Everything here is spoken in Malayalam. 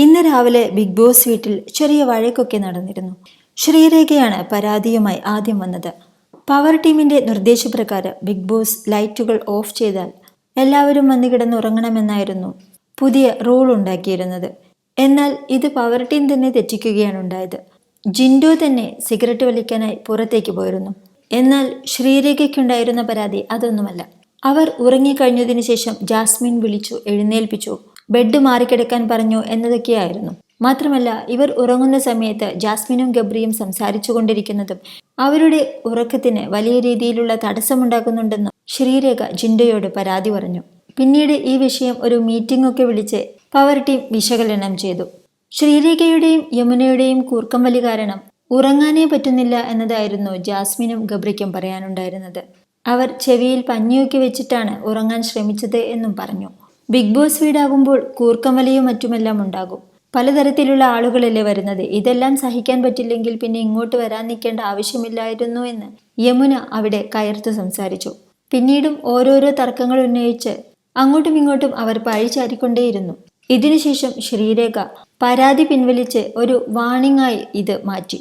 ഇന്ന് രാവിലെ ബിഗ് ബോസ് വീട്ടിൽ ചെറിയ വഴക്കൊക്കെ നടന്നിരുന്നു. ശ്രീരേഖയാണ് പരാതിയുമായി ആദ്യം വന്നത്. പവർ ടീമിന്റെ നിർദ്ദേശപ്രകാരം ബിഗ് ബോസ് ലൈറ്റുകൾ ഓഫ് ചെയ്താൽ എല്ലാവരും വന്ന് കിടന്നുറങ്ങണമെന്നായിരുന്നു പുതിയ റൂൾ ഉണ്ടാക്കിയിരുന്നത്. എന്നാൽ ഇത് പവർ ടീം തന്നെ തെറ്റിക്കുകയാണ് ഉണ്ടായത്. ജിൻഡോ തന്നെ സിഗരറ്റ് വലിക്കാനായി പുറത്തേക്ക് പോയിരുന്നു. എന്നാൽ ശ്രീരേഖയ്ക്കുണ്ടായിരുന്ന പരാതി അതൊന്നുമല്ല. അവർ ഉറങ്ങിക്കഴിഞ്ഞതിന് ശേഷം ജാസ്മിൻ വിളിച്ചു എഴുന്നേൽപ്പിച്ചു, ബെഡ് മാറിക്കിടക്കാൻ പറഞ്ഞു എന്നതൊക്കെയായിരുന്നു. മാത്രമല്ല, ഇവർ ഉറങ്ങുന്ന സമയത്ത് ജാസ്മിനും ഗബ്രിയും സംസാരിച്ചു കൊണ്ടിരിക്കുന്നതും അവരുടെ ഉറക്കത്തിന് വലിയ രീതിയിലുള്ള തടസ്സമുണ്ടാക്കുന്നുണ്ടെന്നും ശ്രീരേഖ ജിൻഡോയോട് പരാതി പറഞ്ഞു. പിന്നീട് ഈ വിഷയം ഒരു മീറ്റിംഗ് ഒക്കെ വിളിച്ച് പവർ ടീം വിശകലനം ചെയ്തു. ശ്രീരേഖയുടെയും യമുനയുടെയും കൂർക്കം വലി കാരണം ഉറങ്ങാനേ പറ്റുന്നില്ല എന്നതായിരുന്നു ജാസ്മിനും ഗബ്രിക്കും പറയാനുണ്ടായിരുന്നത്. അവർ ചെവിയിൽ പഞ്ഞിയൊക്കെ വെച്ചിട്ടാണ് ഉറങ്ങാൻ ശ്രമിച്ചത് എന്നും പറഞ്ഞു. ബിഗ് ബോസ് വീടാകുമ്പോൾ കൂർക്കം വലിയും മറ്റുമെല്ലാം ഉണ്ടാകും. പലതരത്തിലുള്ള ആളുകളല്ലേ വരുന്നത്. ഇതെല്ലാം സഹിക്കാൻ പറ്റില്ലെങ്കിൽ പിന്നെ ഇങ്ങോട്ട് വരാൻ നിൽക്കേണ്ട ആവശ്യമില്ലായിരുന്നു എന്ന് യമുന അവിടെ കയർത്തു സംസാരിച്ചു. പിന്നീടും ഓരോരോ തർക്കങ്ങൾ ഉന്നയിച്ച് അങ്ങോട്ടും ഇങ്ങോട്ടും അവർ പഴിചാരിക്കൊണ്ടേയിരുന്നു. ഇതിനുശേഷം ശ്രീരേഖ പരാതി പിൻവലിച്ച് ഒരു വാണിംഗ് ആയി ഇത് മാറ്റി.